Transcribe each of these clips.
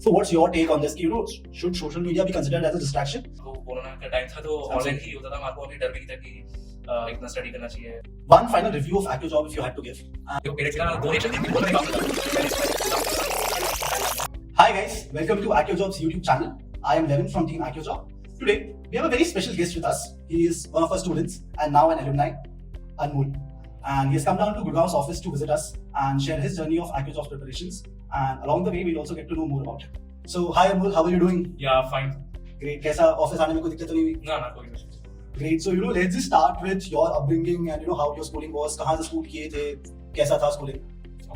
So what's your take on this? Should social media be considered as a distraction? तो corona का time था तो online ही होता था, हमारे को अभी डर भी नहीं था कि इतना स्टडी करना चाहिए। One final review of AccuJob if you had to give. जो पेरेंट्स का डोनेशन थी वो नहीं काम Hi guys, welcome to AccuJob's YouTube channel. I am Levin from Team AccuJob. Today we have a very special guest with us. He is one of our students and now an alumni, Anmol. And he has come down to Gurgaon's office to visit us and share his journey of AccuJob's preparations. And along the way, we'll also get to know more about it. So, hi Anmol, how are you doing? या fine Great. कैसा office आने में कोई दिक्कत तो नहीं हुई? ना कोई नहीं। Great. So, let's just start with your upbringing and how your schooling was. कहाँ से स्कूल किए थे? कैसा था schooling?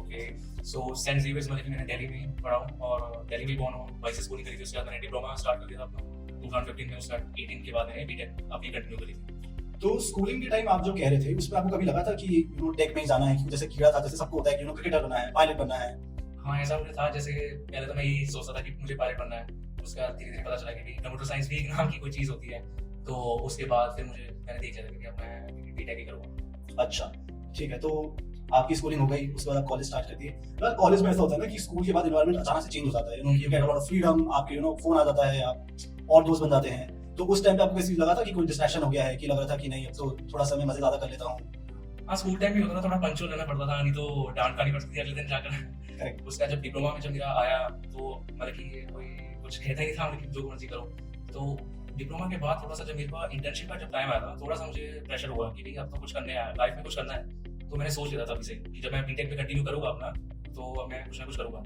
Okay so Saint Xavier's मतलब मैंने दिल्ली में पढ़ा हूँ और दिल्ली में बॉर्न हूँ। वहीं से स्कूलिंग करी थी। उसके बाद मैंने डिप्लोमा स्टार्ट कर दिया था अपना 2015 में। उसका 18 के बाद मैंने बीटेक अपनी कंटिन्यू करी थी। तो स्कूलिंग के टाइम आप जो कह रहे थे उसमें आपको कभी लगा था कि टेक में ही जाना है, कि जैसे कीड़ा था, जैसे सबको होता है कि क्रिकेटर बनना है, पायलट बनना है? हाँ ऐसा मुझे था। जैसे पहले तो मैं यही सोचता था कि मुझे पायलट बनना है। उसके बाद धीरे धीरे पता चला कि कंप्यूटर साइंस भी एक नाम की कोई चीज़ होती है। तो उसके बाद फिर मैंने देख लिया था कि अब मैं बीटेक ही करूँगा। अच्छा ठीक है। तो आपकी स्कूलिंग हो गई, उसके बाद आप कॉलेज स्टार्ट कर दिए। कॉलेज में ऐसा होता है ना कि स्कूल के बाद एनवायरनमेंट अचानक से चेंज हो जाता है। You get a lot of freedom, आपके फोन आ जाता है, आप और दोस्त बन जाते हैं। तो उस टाइम पे आपको कैसे लगा था कि कोई डिस्ट्रैक्शन हो गया है, कि लग रहा था कि नहीं अब तो थोड़ा समय मजे ज्यादा कर लेता हूँ? हाँ स्कूल टाइम भी होता था, थोड़ा पंचुअल रहना पड़ता था, नहीं तो डांट खानी पड़ती थी अगले दिन जाकर। करेक्ट। उसका जब डिप्लोमा में जब मेरा आया तो मतलब कि कोई कुछ कहता ही नहीं था मतलब कि जो मर्जी करो। तो डिप्लोमा के बाद थोड़ा सा जब मेरे पास इंटर्नशिप का जब टाइम आया था, थोड़ा सा मुझे प्रेशर हुआ कि भाई अब तो कुछ करने है, लाइफ में कुछ करना है। तो मैंने सोच लिया था तभी से कि जब मैं बीटेक पे कंटिन्यू करूंगा अपना तो अब मैं कुछ ना कुछ करूंगा।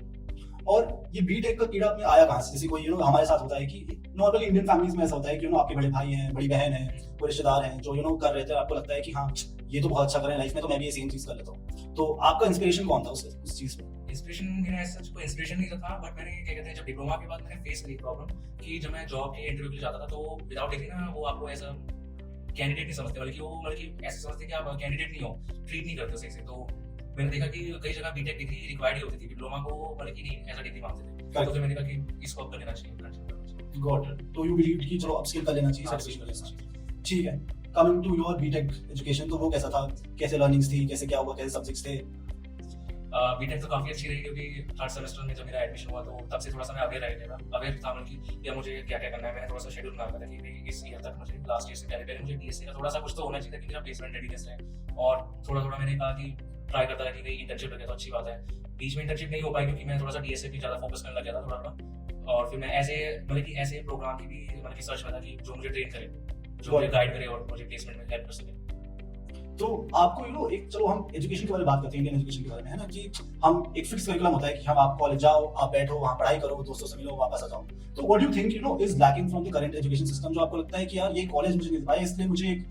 और ये बीटेक का कीड़ा अपने आया कहाँ से? जैसे कोई हमारे साथ होता है कि नॉर्मली इंडियन फैमिलीज में ऐसा होता है कि आपके बड़े भाई हैं, बड़ी बहन है, कोई रिश्तेदार हैं जो कर रहे थे, आपको लगता है कि हाँ ये तो बहुत अच्छा कर रहे हैं लाइफ में, तो मैं भी ये सेम चीज कर लेता हूँ। तो आपका इंस्पिरेशन कौन था उस चीज में? इंस्पिरेशन मेरा ऐसा कोई इंस्पिरेशन नहीं था, बट मैंने क्या कहते हैं जब डिप्लोमा के बाद मैंने फेस करी प्रॉब्लम कि जब मैं जॉब के इंटरव्यू के लिए जाता था तो विदाउट डिग्री ना वो आपको ऐसा कैंडिडेट नहीं समझते, बल्कि वो मतलब ऐसे समझते कि आप कैंडिडेट नहीं हो, ट्रीट नहीं करते सही से। तो मैंने देखा कि कई जगह बीटेक डिग्री रिक्वायर्ड ही होती थी, डिप्लोमा को मतलब कि नहीं ऐसा डिग्री मांगते थे। तो फिर मैंने कहा कि इसको अब कर लेना चाहिए। Got it. तो यू बिलीव कि चलो अपस्किल कर लेना चाहिए, सर्टिफिकेशन कर लेना चाहिए। ठीक है। Coming to your BTech education, तो वो कैसा था? कैसे लर्निंग्स थी, कैसे क्या हुआ, कैसे सब्जेक्ट्स थे? बीटेक तो काफी अच्छी रही क्योंकि थर्ड सेमेस्टर में जब मेरा एडमिशन हुआ तो तब से थोड़ा सा मैं अवेयर था मतलब कि मुझे क्या क्या करना है। मैंने थोड़ा सा शेड्यूल बना रखा था कि इस ईयर तक मुझे लास्ट ईयर से पहले मुझे डीएसए का थोड़ा सा कुछ तो होना चाहिए था कि मेरा प्लेसमेंट रेडीनेस है। और थोड़ा थोड़ा मैंने कहा कि ट्राई करता था कि भाई इंटर्नशिप लगे तो अच्छी बात है। बीच में इंटर्नशिप नहीं हो पाई क्योंकि मैं थोड़ा सा डीएसए पे ज़्यादा फोकस करने लग गया था थोड़ा। और फिर मैं ऐसे प्रोग्राम की भी मतलब कि सर्च में था कि जो मुझे ट्रेन करे, जो मुझे गाइड करे और मुझे प्लेसमेंट में हेल्प कर सके। तो आपको एक चलो हम एजुकेशन के बारे में बात करते हैं, इंडियन एजुकेशन के बारे में, है ना, कि हम एक फिक्स करिकुलम होता है कि हम आप कॉलेज जाओ, आप बैठो, वहाँ पढ़ाई करो, दोस्तों से मिलो, वापस आ जाओ। तो what do you think is lacking from the current education system, जो आपको लगता है कि यार ये कॉलेज मुझे नहीं पाया, इसलिए मुझे एक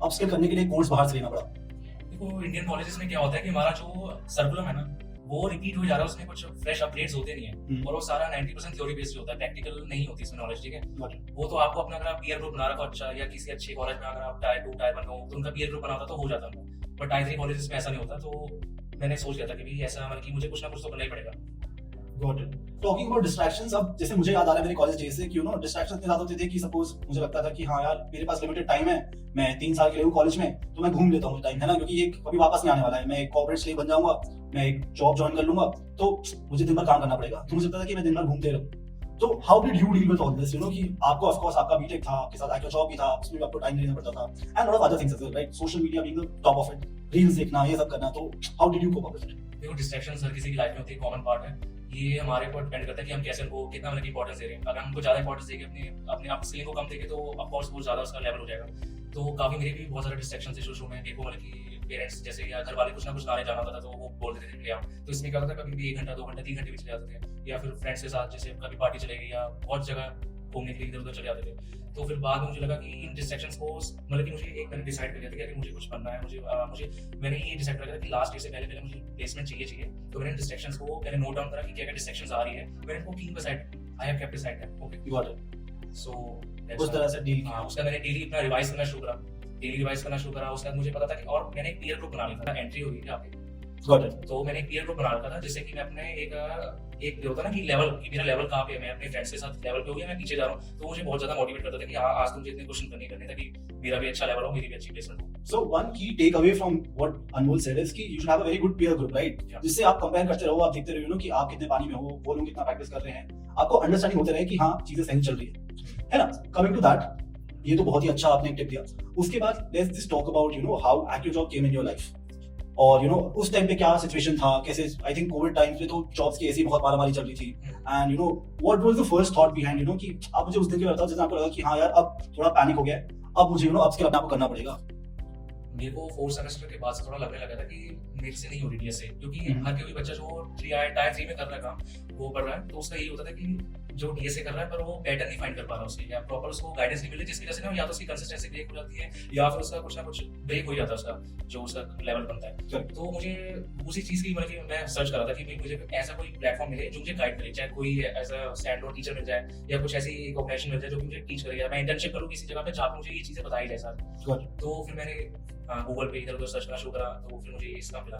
अपस्किल करने के लिए कोर्स बाहर से लेना पड़ा? देखो इंडियन कॉलेजेस में क्या होता है कि हमारा जो सर्कुलम है ना वो रिपीट हो जा रहा है, उसमें कुछ फ्रेश अपडेट्स होते नहीं है और वो सारा 90% थ्योरी बेस्ड होता है, प्रैक्टिकल नहीं होती इसमें नॉलेज। ठीक है, वो तो आपको अपना अगर आप पीयर ग्रुप बना रखो अच्छा, या किसी अच्छे कॉलेज में अगर आप टायर 2 टायर 1 हो तो उनका पीयर ग्रुप बनाता तो हो जाता है, बट टायर 3 कॉलेजेस में ऐसा नहीं होता। तो मैंने सोच लिया था कि भाई ऐसा मतलब कि मुझे कुछ ना कुछ तो करना ही पड़ेगा। Got it. Talking about distractions, अब जैसे मुझे याद आ रहा है मेरे कॉलेज डेज से कि डिस्ट्रैक्शंस इतने ज्यादा होते थे कि सपोज मुझे लगता था कि हाँ यार मेरे पास लिमिटेड टाइम है, मैं 3 साल के लिए हूँ कॉलेज में, तो मैं घूम लेता हूँ टाइम, है ना, क्योंकि ये कभी वापस नहीं आने वाला है। मैं एक कॉर्पोरेट स्लेव बन जाऊंगा, मैं एक जॉब ज्वाइन कर लूंगा, तो मुझे दिन भर काम करना पड़ेगा। तो मुझे लगता था कि मैं दिन भर घूमते रहूँ। तो how did you deal with all this, कि आपको ऑफ कोर्स आपका बीटेक था, आपके साथ एक्चुअल जॉब भी था, उसमें भी आपको टाइम देना पड़ता था, and lot of other things as well, right? Social media being the top of it, reels देखना, ये सब करना। तो how did you cope up with it? देखो डिस्ट्रैक्शंस हर किसी की लाइफ में होती है, कॉमन पार्ट है। ये हमारे ऊपर डिपेंड करता है कि हम कैसे उनको कितना मतलब इंपॉर्टेंस दे रहे हैं। अगर हमको ज्यादा इंपॉर्टेंस देंगे अपने आप स्किल को कम देंगे तो ऑफ कोर्स बहुत ज्यादा उसका लेवल हो जाएगा। तो काफी मेरे भी बहुत सारे डिस्ट्रैक्शन थे शुरू में। देखो मतलब कि पेरेंट्स जैसे या घर वाले कुछ ना कुछ गाने जाना होता था तो वो बोल देते थे ले आओ, तो इसमें क्या होता था कभी भी 1 घंटा 2 घंटा 3 घंटे भी चले जाते थे। या फिर फ्रेंड्स के साथ जैसे कभी पार्टी चलेगी या बहुत जगह घूमने के लिए इधर उधर चले जाते थे। तो फिर बाद में मुझे लगा कि इन डिस्ट्रैक्शंस को मतलब कि मैंने डिसाइड कर लिया था कि अगर मुझे कुछ बनना है, मैंने ये डिसाइड कर लिया था कि लास्ट ईयर से पहले मुझे प्लेसमेंट चाहिए। तो मैंने डिस्ट्रैक्शंस को पहले नोट डाउन करा कि क्या क्या डिस्ट्रैक्शंस आ रही है, मैंने इनको 3 पर set I have kept decide that. Okay got it. So उस तरह से डील किया। उसका मैंने डेली अपना रिवाइज करना शुरू करा। उसके बाद मुझे पता था कि और मैंने एक पीयर ग्रुप बना लिया था, एंट्री हो गई थी आपकी। Got it. तो मैंने एक पीयर ग्रुप बना रखा था, जिससे कि मैं अपने एक जो होता है ना कि लेवल, कि मेरा लेवल कहाँ पे है, मैं अपने फ्रेंड्स के साथ लेवल पे हो गया, मैं पीछे जा रहा हूँ, तो मुझे बहुत ज्यादा मोटिवेट करता था कि हाँ आज तुझे इतने क्वेश्चन करने करने ताकि मेरा भी अच्छा लेवल हो, मेरी भी अच्छी प्लेसमेंट हो। So one key takeaway from what Anmol said is कि you should have a very good peer group, right? Yeah. जिससे आप कंपेयर करते रहो, आप देखते रहो कि आप कितने पानी में हो, वो लोग कितना प्रैक्टिस कर रहे हैं, आपको अंडरस्टैंडिंग होते रहे कि हाँ चीजें सही चल रही है ना? Coming to that, ये तो बहुत ही अच्छा आपने एक टिप दिया। उसके बाद let's just talk about how AccuJob came in your life. और उस टाइम पे क्या सिचुएशन था, कैसे, आई थिंक कोविड टाइम पे तो जॉब्स की ऐसी बहुत मारामारी चल रही थी, and what was the first thought behind कि आप मुझे उस दिन के बताओ जैसे आपको लगा कि हाँ यार अब थोड़ा पैनिक हो गया है, अब मुझे अपस्किल अपने आप को करना पड़ेगा। मेरे को 4th सेमेस्टर के बाद से थोड़ा लगने लगा था कि मेरे से नहीं हो रही डीएसए, क्योंकि हर कोई बच्चा जो टायर 3 में कर रहा है काम वो कर रहा है, तो उसका यही होता था कि जो डीएसए कर रहा है पर वो पैटर्न नहीं फाइंड कर पा रहा उसके, या प्रॉपर उसको गाइडेंस नहीं मिल रही, जिसकी वजह से ना या तो उसकी कंसिस्टेंसी ब्रेक हो जाती है या फिर उसका कुछ ना कुछ ब्रेक हो जाता है उसका जो उसका लेवल बनता है। तो मुझे उसी चीज की मतलब कि मैं सर्च कर रहा था कि मुझे ऐसा कोई प्लेटफॉर्म मिले जो मुझे गाइड करे, चाहे कोई ऐसा स्टैंड अलोन टीचर मिल जाए या कुछ ऐसी ऑर्गेनाइजेशन मिल जाए जो मुझे टीच करे, या मैं इंटर्नशिप करूँ किसी जगह पे जहाँ पे मुझे ये चीजें बताई जाए सारी। तो फिर मैंने गूगल पे इधर उधर सर्च करना शुरू करा, तो फिर मुझे इसका मिला।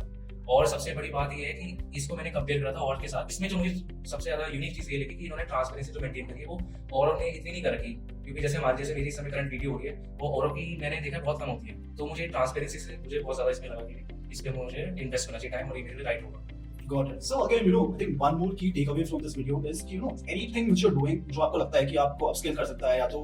और सबसे बड़ी बात ये है कि इसको मैंने कंपेयर करा था और के साथ, इसमें जो मुझे सबसे ज्यादा यूनिक चीज ये लगी कि इन्होंने ट्रांसपेरेंसी जो मेंटेन करी है वो औरों ने इतनी नहीं कर रखी, क्योंकि जैसे हमारी जैसे मेरी समय करंट वीडियो हो रही है वो औरों की मैंने देखा बहुत कम होती है, तो मुझे ट्रांसपेरेंसी से मुझे बहुत ज्यादा इसमें लगा कि इस पे मुझे इन्वेस्ट करना चाहिए टाइम और ये मेरे लिए राइट होगा। Got it. So again, I think one more key takeaway from this video is कि anything which you're doing जो आपको लगता है कि आपको अपस्किल कर सकता है या तो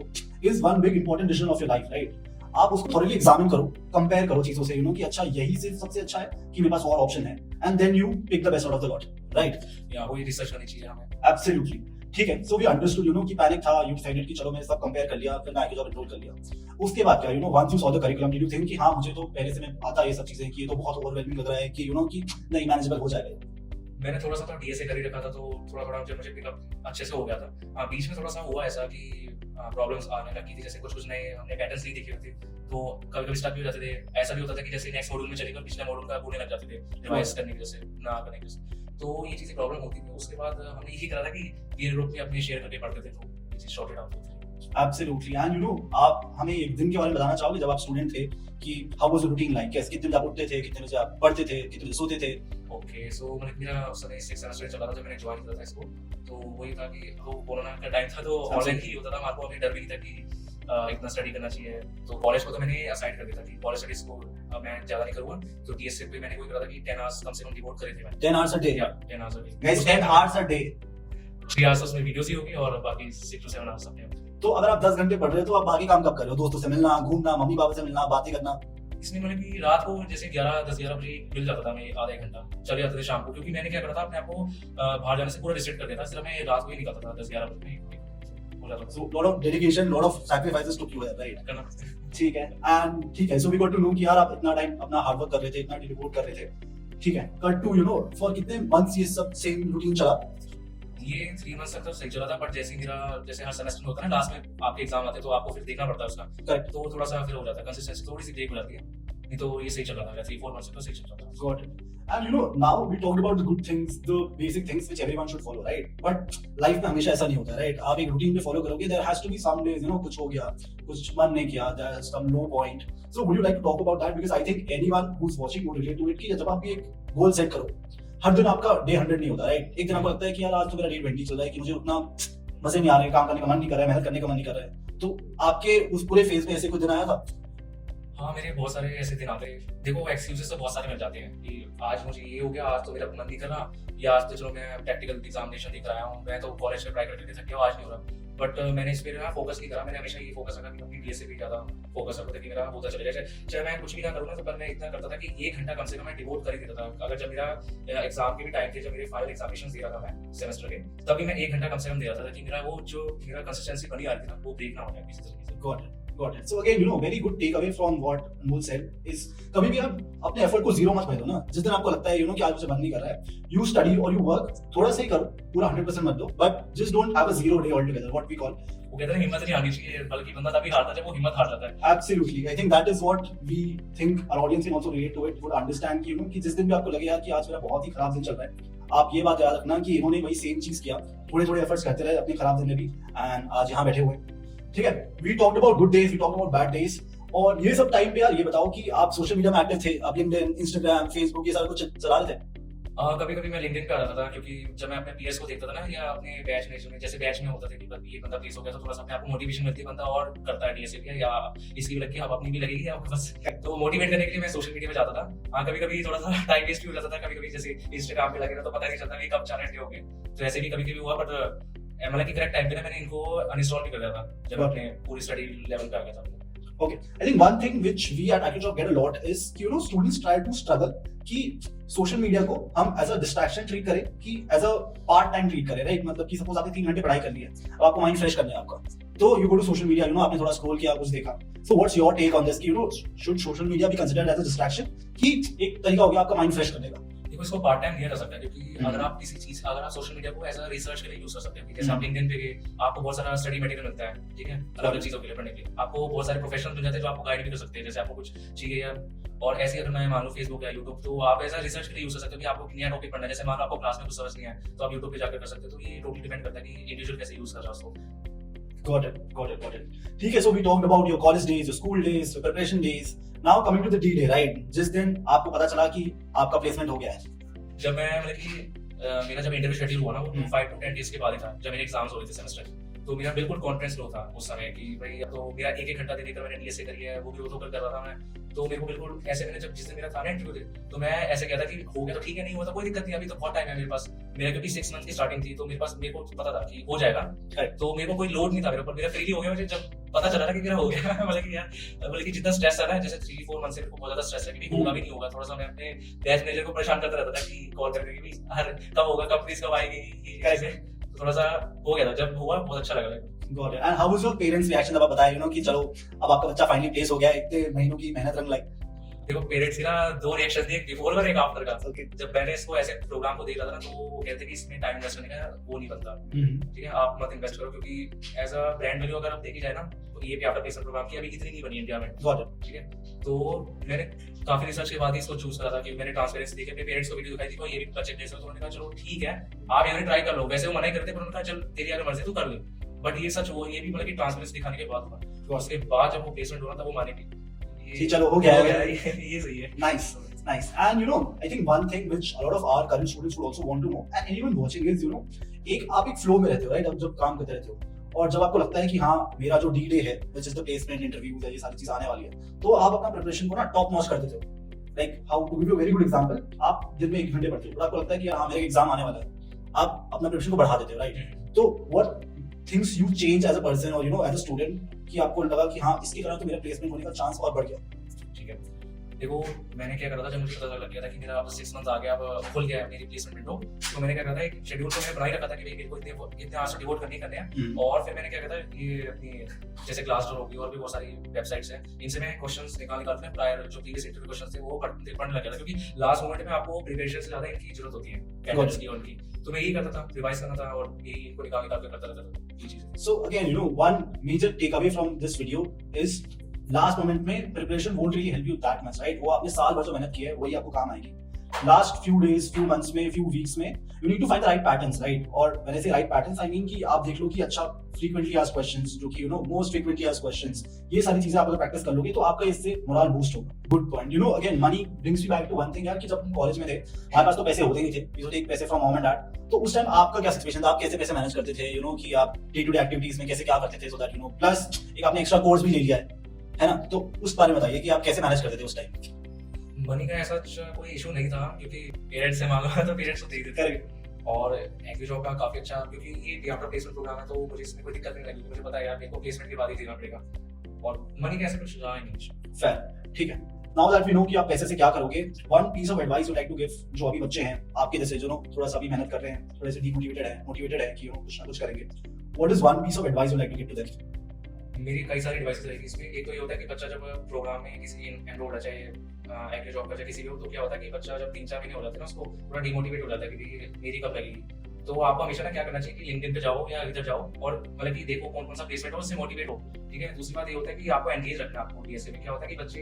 is one big important decision of your life, right? आप उसको थोड़ी एग्जामिन करो, कंपेयर करो चीजों से, कि अच्छा यही से सबसे अच्छा है कि मेरे पास और ऑप्शन है, and then you pick the best out of the lot, right? या वही रिसर्च करनी चाहिए हमें। एब्सोल्युटली, ठीक है। सो वी अंडरस्टूड कि पैनिक था, यू डिसाइडेड कि चलो मैंने सब कंपेयर कर लिया, फिर मैं AccuJob एनरोल कर लिया। उसके बाद क्या once you saw the curriculum did you think कि हाँ मुझे तो पहले से मैं आता है ये सब चीजें कि ये तो बहुत ओवरवेलमिंग लग रहा है कि कि नहीं मैनेजेबल हो जाएगा? मैंने थोड़ा सा तो डीएसए कर ही रखा था, तो थोड़ा मुझे पिकअप अच्छे से हो गया था। बीच में थोड़ा सा हुआ ऐसा कि प्रॉब्लम्स आने लगी थी, जैसे कुछ नए हमने पैटर्न्स नहीं देखे होते, तो कभी कभी स्टक भी हो जाते थे। ऐसा भी होता था कि जैसे नेक्स्ट मॉड्यूल में चलेगा पिछले मॉड्यूल का भूलने लग जाते थे रिवाइज करने की वजह से, ना करने की वजह से, तो ये चीजें प्रॉब्लम होती थी। उसके बाद हमने यही करा था कि पीयर ग्रुप में अपने शेयर करके पढ़ते थे, तो ये चीज सॉर्टेड आउट होती थी। Absolutely, and आप हमें एक दिन के बारे में बताना चाहोगे जब आप स्टूडेंट थे कि how was the routine like, कैसे, कितने बजे आप उठते थे, कितने बजे आप पढ़ते थे, कितने बजे सोते थे? ओके, सो मतलब मेरा उस समय 6th सेमेस्टर चल रहा था जब मैंने ज्वाइन किया था इसको, तो वही था कि वो कोरोना का टाइम था, तो ऑनलाइन ही होता था, हमारे को अभी डर भी नहीं था कि इतना स्टडी करना चाहिए। तो कॉलेज को तो मैंने असाइड कर दिया था कि कॉलेज स्टडीज को मैं ज्यादा नहीं करूंगा, तो डीएसए पे मैंने कोई करा था कि 10 आवर्स कम से कम डिवोट करे थे मैंने। 10 hours a day? या 10 hours a day. Guys, 10 hours a day? 3 hours उसमें वीडियोस ही होगी और बाकी 6 to 7 आवर्स अपने। तो अगर आप 10 घंटे पढ़ रहे हो तो आप बाकी काम कब कर रहे हो? दोस्तों से मिलना, घूमना, मम्मी पापा से मिलना, बातें करना? इसमें मतलब कि रात को जैसे 10-11 बजे मिल जाता था, मैं आधा एक घंटा चले जाते थे शाम को, क्योंकि मैंने क्या करा था अपने आप को बाहर जाने से पूरा रिस्ट्रिक्ट कर दिया था, सिर्फ मैं रात को ही निकलता था 10-11 बजे हो जाता था। So lot of dedication, lot of sacrifices took you there, right? करना ठीक है, एंड ठीक है, so we got to know कि यार आप इतना टाइम अपना हार्ड वर्क कर रहे थे, इतना डिवोट कर रहे थे, ठीक है। कट टू फॉर कितने मंथ्स ये सब सेम रूटीन चला? ये 3 मंथ्स तक तो सही चला था, बट जैसे हर सेमेस्टर में होता है ना, लास्ट में आपके एग्जाम आते हैं तो आपको फिर देखना पड़ता है उसका, करेक्ट, तो थोड़ा सा फिर हो जाता है, कंसिस्टेंसी थोड़ी सी ब्रेक हो जाती है, नहीं तो ये सही चल रहा था 3-4 मंथ्स तक तो सही चल रहा था। Got it. And now we talked about the good things, the basic things which everyone should follow, right? But life में हमेशा ऐसा नहीं होता, राइट? आप एक रूटीन पे फॉलो करोगे, there has to be some days कुछ हो गया, कुछ मन नहीं किया, there is some low point. So would you like to talk about that, because I think anyone who is watching would relate to it कि जब आप एक गोल सेट करो, हर दिन आपका डे 100 नहीं होता, राइट? एक दिन आपको लगता है कि यार आज तो मेरा डे 20 चल रहा है कि मुझे उतना मजे नहीं आ रहे, काम करने का मन नहीं कर रहा है, मेहनत करने का मन नहीं कर रहा है, तो आपके उस पूरे फेज में ऐसे कुछ दिन आया था? हाँ, मेरे बहुत सारे ऐसे दिन आते हैं। देखो एक्सक्यूजेस तो बहुत सारे मिल जाते हैं कि आज मुझे ये हो गया, आज तो मेरा मन नहीं कर रहा, या आज तो चलो मैं प्रैक्टिकल एग्जामिनेशन देख रहा हूँ, मैं तो कॉलेज में ट्राई करके थक गया, आज नहीं हो रहा। बट मैंने इस पे फोकस नहीं करा, मैंने हमेशा ये फोकस रखा कि अपनी डीएसए पे ज्यादा फोकस रखा था कि मेरा होता चलेगा, चाहे मैं कुछ भी ना करूँ ना, तो पर मैं इतना करता था कि 1 घंटा कम से कम मैं डिवोट कर ही देता था। अगर जब मेरा एग्जाम के भी टाइम थे, जब मेरे फाइनल एग्जामिनेशन दे रहा था मैं सेमेस्टर के, तभी मैं 1 घंटा कम से कम दे रहा था कि मेरा वो जो मेरा कंसिस्टेंसी बनी आ रही थी ना, वो ब्रेक ना हो जाए किसी तरीके से। Got it. So again, very good takeaway from what Anmol said is कभी भी आप अपने एफर्ट को जीरो मत कर दो ना। जिस दिन आपको लगता है कि आज मुझे मन नहीं कर रहा है, you study or you work, थोड़ा सा ही करो, पूरा 100% मत दो, but just don't have a zero day altogether, what we call। वो कहते हैं हिम्मत नहीं आनी चाहिए, बल्कि बंदा तभी हारता है जब वो हिम्मत हार जाता है। Absolutely, I think that is what we think our audience can also relate to it, would understand कि जिस दिन भी आपको लगे यार कि आज मेरा बहुत ही खराब दिन चल रहा है, आप ये बात याद रखना कि इन्होंने वही सेम चीज किया, थोड़े एफर्ट्स करते रहे अपने खराब दिन में भी, एंड आज यहाँ बैठे हुए, ठीक है। We talked about good days, we talked about bad days, और ये सब टाइम पे यार ये बताओ कि आप सोशल मीडिया में एक्टिव थे, आप लिंक्डइन, इंस्टाग्राम, फेसबुक ये सारा कुछ चला रहे थे? कभी कभी मैं लिंक्डइन पे आ जाता था, क्योंकि जब मैं अपने पीएस को देखता था ना, या अपने बैच में, जैसे बैच में होता था कि ये बंदा प्लेस हो गया, तो थोड़ा सा अपने आपको मोटिवेशन मिलती है, बंदा और करता है डीएसए की, या इसकी भी लगी अब अपनी भी लगेगी या बस। तो मोटिवेट करने के लिए मैं सोशल मीडिया पे जाता था। हाँ, कभी कभी थोड़ा सा टाइम वेस्ट भी हो जाता था, कभी कभी जैसे इंस्टाग्राम पे लगे ना, तो पता नहीं चलता कि कब 4 घंटे हो गए। तो ऐसे भी कभी कभी हुआ, बट मतलब कि करेक्ट टाइम पे ना मैंने इनको अनइंस्टॉल भी कर दिया था, जब अपने पूरी स्टडी लेवल पे आ गया था। Okay, I think one thing which we at AccuJob get a lot is कि students try to struggle कि सोशल मीडिया को हम एज अ डिस्ट्रैक्शन ट्रीट करें कि as a part time treat करें, राइट? मतलब कि सपोज आपने 3 घंटे पढ़ाई कर ली है, अब आपको माइंड फ्रेश करना है आपका, तो you go to social media, आपने थोड़ा स्क्रॉल किया, कुछ देखा। So what's your take on this कि should social media be considered as a distraction, कि एक तरीका हो गया आपका माइंड फ्रेश करने का? देखो, इसको पार्ट टाइम लिया जा सकता है, क्योंकि अगर आप किसी चीज, अगर आप सोशल मीडिया को एज अ रिसर्च के लिए यूज कर सकते हैं, जैसे आप लिंक्डइन पे गए, आपको बहुत सारा स्टडी मटेरियल मिलता है, ठीक है, अलग अलग चीजों के लिए पढ़ने के लिए, आपको बहुत सारे प्रोफेशनल मिल जाते हैं जो आपको गाइड भी कर सकते हैं, जैसे आपको कुछ चाहिए या और ऐसे अगर मैं मान लो फेसबुक या यूट्यूब, तो आप एज अ रिसर्च के लिए यूज कर सकते हो कि आपको नया टॉपिक पढ़ना है, जैसे मान लो आपको क्लास में कुछ समझ नहीं है, तो आप यूट्यूब पे जाकर कर सकते हो। तो ये टोटली डिपेंड करता है कि इंडिविजुअल कैसे यूज कर रहा है उसको। Got it. ठीक है, so we talked about your college days, your school days, your preparation days. Now coming to the D-Day, right? जिस दिन आपको पता चला कि आपका प्लेसमेंट हो गया है। जब मैं मतलब कि मेरा जब इंटरव्यू शेड्यूल हुआ ना, वो 5 to 10 डेज के बाद ही था, जब मेरे एग्जाम्स हो रहे थे सेमेस्टर। तो मेरा बिल्कुल कॉन्फिडेंस लो था उस समय कि भाई अब तो मेरा एक घंटा देकर मैंने डीएसए करी है, वो भी वो तो कर रहा था मैं। तो मेरे को बिल्कुल ऐसे, मैंने जब जिस दिन मेरा था ना इंटरव्यू दे, तो मैं ऐसे कहता कि हो गया तो ठीक है, नहीं हुआ तो कोई दिक्कत नहीं, अभी तो बहुत टाइम है मेरे पास। मेरा क्योंकि 6 मंथ की स्टार्टिंग थी, तो मेरे को पता था कि हो जाएगा, तो मेरे को कोई लोड नहीं था मेरे ऊपर, मेरा फ्रीली हो गया। मुझे जब पता चला ना कि मेरा हो गया, मतलब कि यार, मतलब कि जितना स्ट्रेस था ना, जैसे 3-4 मंथ से मेरे को बहुत ज्यादा स्ट्रेस है कि होगा भी नहीं होगा, थोड़ा सा मैं अपने बैच मैनेजर को परेशान करता रहता था कि कॉल करके कि हर कब होगा, कंपनीज कब आएगी, कैसे। तो थोड़ा सा हो गया था, जब हुआ बहुत अच्छा लगा। Got it. And how was your parents' reaction जब आप बताया कि चलो अब आपका बच्चा फाइनली प्लेस हो गया, इतने महीनों की मेहनत रंग लाई? देखो, पेरेंट्स की ना 2 रिएक्शन थे, एक बिफोर और एक आफ्टर का। Okay. जब मैंने इसको ऐसे प्रोग्राम को देख रहा था ना, तो वो कहते कि इसमें टाइम इन्वेस्ट करने का वो नहीं बनता, ठीक है, आप मत इन्वेस्ट करो, क्योंकि एज अ ब्रांड वैल्यू अगर आप देखी जाए ना, तो ये भी आफ्टर प्लेसमेंट प्रोग्राम की अभी इतनी नहीं बनी इंडिया में। Got it. ठीक है, तो मैंने काफी रिसर्च के बाद ही इसको चूज करा था, कि मैंने ट्रांसपेरेंसी देखी, अपने पेरेंट्स को वीडियो दिखाई थी, ये भी बच्चे प्लेस हो, तो उन्होंने कहा चलो ठीक है, आप यहाँ ट्राई कर लो। वैसे वो मना ही करते, पर उन्होंने कहा चल तेरी अगर मर्जी तू कर ले, बट ये सच वो, ये भी मतलब कि ट्रांसपेरेंसी दिखाने के बाद हुआ। उसके बाद जब वो प्लेसमेंट हुआ था, वो माने भी जी, चलो हो गया ये सही है। Nice. And I think one thing which a lot of our current students would also want to know, and anyone watching is, एक आप एक फ्लो में रहते हो, राइट? अब जब काम करते रहते हो और जब आपको लगता है कि हाँ मेरा जो D-Day है, which is the placement interviews है, ये सारी चीज आने वाली है, तो आप अपना प्रिपरेशन को ना टॉप नॉच कर देते हो। Like how to give you very good example, आप दिन में 1 घंटे पढ़ते हो, आपको लगता है कि हाँ मेरा एग्जाम आने वाला है, आप अपना प्रिपरेशन को बढ़ा देते हो, राइट? तो what things you change as a person और एज अ स्टूडेंट कि आपको लगा कि हाँ इसके कारण तो मेरा प्लेसमेंट होने का चांस और बढ़ गया? ठीक है, देखो मैंने क्या करा था, जब मुझे पता लग गया था कि मेरा अब 6 मंथ आ गया, अब खुल गया है मेरी प्लेसमेंट विंडो, तो मैंने क्या करा था, एक शेड्यूल तो मैंने बना ही रखा था कि मेरे को इतने आवर्स डिवोट करने हैं। और फिर मैंने क्या करा था, ये अपनी जैसे ग्लासडोर होगी और भी बहुत सारी वेबसाइट्स हैं, इनसे मैं क्वेश्चंस निकाल के प्रायर जो प्रीवियस इंटरव्यू क्वेश्चंस थे वो पढ़ने लग गया था, क्योंकि लास्ट मोमेंट में आपको प्रिपरेशन से ज्यादा इनकी जरूरत होती है, कैंडिडेट्स की और उनकी। तो मैं यही करता था, रिवाइज करना था और यही इनको निकाल के करता रहता था ये चीजें। So again, one major takeaway from this video is last moment में preparation won't really help you that much, right? वो आपने साल भर जो मेहनत की है वही आपको काम आएगी। Last few days, few months में, फ्यू वीक्स में you need to find the right patterns, right? और मैंने से राइट पैटर्न्स आई मीन कि आप देख लो कि अच्छा फ्रीक्वेंटली आस्क्ड क्वेश्चन्स, जो कि मोस्ट फ्रीक्वेंटली आस्क्ड क्वेश्चंस, ये सारी चीजें आप अगर प्रैक्टिस कर लोगे तो आपका इससे मोरल बूस्ट होगा। Good point. Again money brings you back to one thing यार, कि जब हम कॉलेज में थे हमारे पास तो पैसे होते नहीं थे, वी टेक पैसे फ्रॉम मॉम एंड डैड। तो उस टाइम आपका क्या सिचुएशन था, आप कैसे पैसे मैनेज करते थे? कि आप डे टू डे एक्टिविटीज में कैसे क्या करते थे, सो दैट प्लस एक आपने एक्स्ट्रा कोर्स भी ले लिया है ना, तो उस बारे में बताइए कि आप कैसे मैनेज करते थे उस टाइम? मनी का ऐसा कोई इशू नहीं था, क्योंकि पेरेंट्स से मांगा तो पेरेंट्स को दे देते थे। और एक्चुअली का काफी अच्छा, क्योंकि ये आफ्टर प्लेसमेंट प्रोग्राम है, तो मुझे इसमें कोई दिक्कत नहीं लगी। मुझे पता है यार मेरे को प्लेसमेंट के बाद ही देना पड़ेगा, और मनी का ऐसा कुछ रहा ही नहीं। फेयर, ठीक है। नाउ दैट वी नो कि आप पैसे से क्या करोगे, one piece of advice you like to give जो अभी बच्चे हैं आपके जैसे, जो थोड़ा सा भी मेहनत कर रहे हैं, थोड़े से मोटिवेटेड है कि कुछ ना कुछ करेंगे, what is one piece of advice you like to give to them? मेरी कई सारी एडवाइस रहेगी इसमें। एक तो ये होता है कि बच्चा जब प्रोग्राम में किसी एनरोल है, चाहे एक्टिव जॉब का चाहे किसी भी हो, तो क्या होता है कि बच्चा जब 3-4 महीने हो जाते हैं ना, उसको थोड़ा डिमोटिवेट हो जाता है कि मेरी कब लगेगी। तो आपको हमेशा ना क्या करना चाहिए कि लिंक्डइन पे जाओ या इधर जाओ और मतलब कि देखो कौन कौन सा प्लेसमेंट हो, उससे मोटिवेट हो। ठीक है, दूसरी बात ये होता है कि आपको एंगेज रखना है। आपको डीएसए में क्या होता है कि बच्चे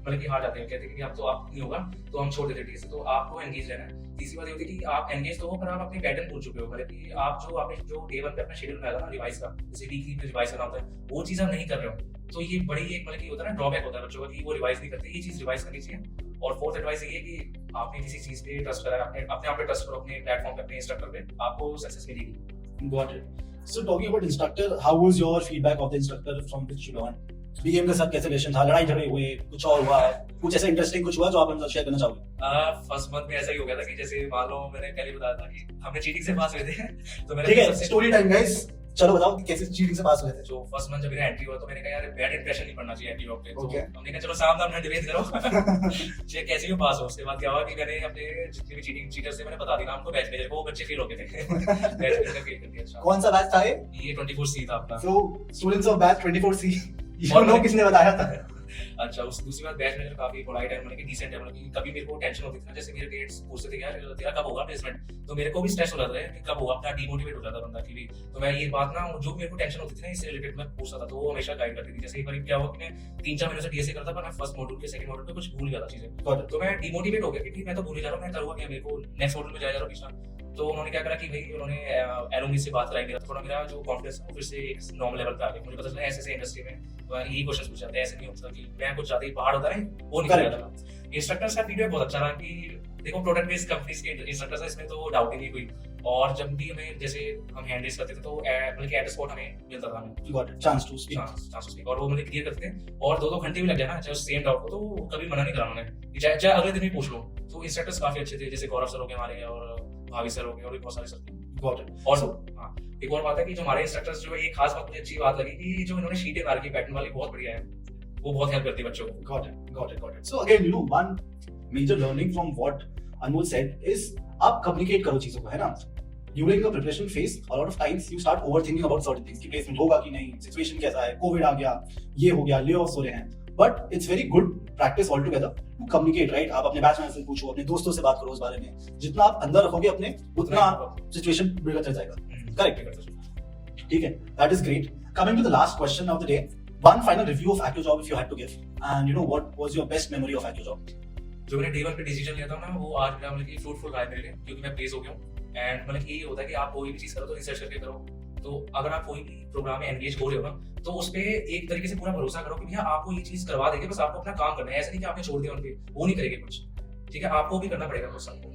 मतलब कि हार जाते हैं, कहते हैं कि अब तो आप नहीं होगा तो हम छोड़ देते डीएसए, तो आपको एंगेज रहना है। तीसरी बात ये होती है कि आप एंगेज तो हो, पर आप अपने पैटर्न भूल चुके हो। मतलब कि आप जो आपने जो डे 1 पे अपना शेड्यूल बनाया था ना रिवाइज का, जैसे वीकली में रिवाइज करना होता है, वो चीज आप नहीं कर रहे हो। तो ये बड़ी एक मतलब कि होता है ना ड्रॉबैक होता है बच्चों का कि वो रिवाइज नहीं करते, ये चीज रिवाइज करनी चाहिए। और फोर्थ एडवाइस ये है कि आपने किसी चीज पे ट्रस्ट करा, अपने अपने आप पे ट्रस्ट करो, अपने प्लेटफॉर्म पे, अपने इंस्ट्रक्टर पे, आपको सक्सेस मिलेगी। Got it. So talking about instructor, how was your feedback of the instructor from which you learned? BM के साथ कैसे रिलेशन था, लड़ाई झगड़े हुए, कुछ और हुआ, कुछ ऐसा इंटरेस्टिंग कुछ हुआ जो आप हमसे शेयर करना चाहोगे? फर्स्ट मंथ में ऐसा ही हो गया था कि जैसे मान लो मैंने पहले बताया था कि हमने चीटिंग से पास हुए थे तो मैंने ठीक है, सबसे स्टोरी टाइम गाइस, चलो बताओ कि कैसे चीटिंग से पास हुए थे। जो फर्स्ट मंथ जब मेरा एंट्री हुआ तो मैंने कहा यार बैड इंप्रेशन नहीं पड़ना चाहिए एंटीडॉक पे। तो Okay. हमने कहा चलो सामने अपना डिबेट करो चाहे कैसे भी पास हो। उसके बाद क्या हुआ कि मैंने अपने जितने भी चीटिंग चीटर्स थे मैंने बता दिया हमको बैच मेजर को, वो बच्चे फेल हो गए थे बैच मेजर फेल कर दिया। अच्छा कौन सा बैच था ये? ये 24C था अपना। So students of batch 24C, you और know किसने बताया था? अच्छा उस दूसरी बात बैच मेजर काफी पोलाइट है, मतलब कि डिसेंट है, मतलब कि कभी मेरे को टेंशन होती थी ना, जैसे मेरे पेरेंट्स पूछते थे यार तेरा कब होगा प्लेसमेंट, तो मेरे को भी स्ट्रेस हो जाता है कि कब होगा, अपना डिमोटिवेट हो जाता बंदा कि भी। तो मैं ये बात ना जो मेरे को टेंशन होती थी ना इससे रिलेटेड मैं पूछता था, तो वो हमेशा गाइड करती थी। जैसे एक बार क्या हुआ कि मैं 3-4 महीने से डीएसए करता पर मैं फर्स्ट मॉड्यूल के सेकंड मॉड्यूल पे कुछ भूल गया था चीजें, Got it. तो मैं डिमोटिवेट हो गया कि मैं तो भूल ही जा रहा हूँ, मैं करूँगा क्या, मेरे को नेक्स्ट मॉड्यूल में जाया जा रहा हूँ पीछा। तो उन्होंने क्या करा कि भाई उन्होंने एलुमनी से बात कराई, मेरा थोड़ा मेरा जो कॉन्फिडेंस है वो फिर से एक नॉर्मल लेवल पे आ गया। मुझे पता चला ऐसे ऐसे इंडस्ट्री में यही क्वेश्चन पूछे जाते हैं, ऐसे नहीं होता कि मैं कुछ ज्यादा ही पहाड़ होता है वो नहीं Correct. किया था। इंस्ट्रक्टर्स का फीडबैक बहुत अच्छा रहा कि देखो प्रोडक्ट बेस्ड कंपनीज के इंस्ट्रक्टर्स है, इसमें तो डाउट ही नहीं हुई। और जब भी हमें जैसे हम हैंड रेस करते थे तो मतलब कि एट स्पॉट हमें मिलता था, हमें Got it. Chance to speak. Chance उसकी, और वो मतलब क्लियर करते थे। और 2-2 घंटे भी लग जाए ना चाहे सेम डाउट को, तो कभी मना नहीं करा उन्होंने, चाहे अगले दिन भी पूछ लो। तो इंस्ट्रक्टर्स काफी अच्छे थे, जैसे गौरव सर हो गए हमारे, और भावी सर हो गए, और भी बहुत सारे सर थे। Got it. और हाँ, एक और बात है कि जो हमारे इंस्ट्रक्टर्स जो एक खास बात मुझे अच्छी बात लगी कि जो इन्होंने शीटें मार की पैटर्न वाली बहुत बढ़िया है, वो बहुत हेल्प करती है बच्चों को। Got it. Got it. Got it. So again, you know, one major learning from what Anmol said is आप communicate करो चीजों को, है ना? During the preparation phase, a lot of times you start overthinking about certain things कि placement होगा कि नहीं, situation कैसा है, COVID आ गया, ये हो गया, layoffs हो रहे हैं. But it's very good practice altogether to communicate, right? आप अपने बैच से पूछो, अपने दोस्तों से बात करो उस बारे में। जितना आप अंदर रखोगे अपने, उतना situation बिगड़ता जाएगा। Correct. ठीक है, that is great. Coming to the last question of the day, one final review of AccuJob if you had to give, and you know what was your best memory of AccuJob? जो मैंने day 1 पे decision लिया था ना, वो आज मेरा मतलब कि फ्रूटफुल रहा है मेरे लिए, क्योंकि मैं प्लेस हो गया हूँ। एंड मतलब ये होता है कि आप कोई भी चीज करो तो रिसर्च करके करो। तो अगर आप कोई भी प्रोग्राम में एंगेज हो रहे हो ना, तो उस पे एक तरीके से पूरा भरोसा करो कि भैया आपको ये चीज करवा देंगे, बस आपको अपना काम करना है। ऐसा नहीं कि आपने छोड़ दिया उनके, वो नहीं करेंगे कुछ, ठीक है, आपको भी करना पड़ेगा कुछ सबको।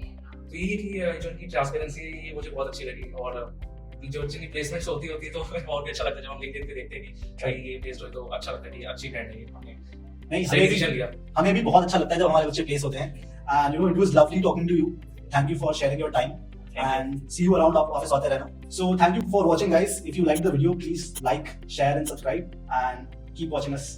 तो ये कि जो उनकी ट्रांसपेरेंसी है ये मुझे बहुत अच्छी लगी। और जो जिनकी प्लेसमेंट्स होती है तो और भी अच्छा लगता है जब हम लिंक्डइन पे देखते हैं कि भाई ये प्लेस हो, तो अच्छा लगता है कि अच्छी ब्रांड है ये, हमने नहीं, सही डिसीजन लिया। हमें भी बहुत अच्छा लगता है जब हमारे बच्चे प्लेस होते हैं। And you know, it was lovely talking to you. Thank you for sharing your time. And see you around office होते रहना. So thank you for watching, guys. If you liked the video, please like, share, and subscribe. And keep watching us.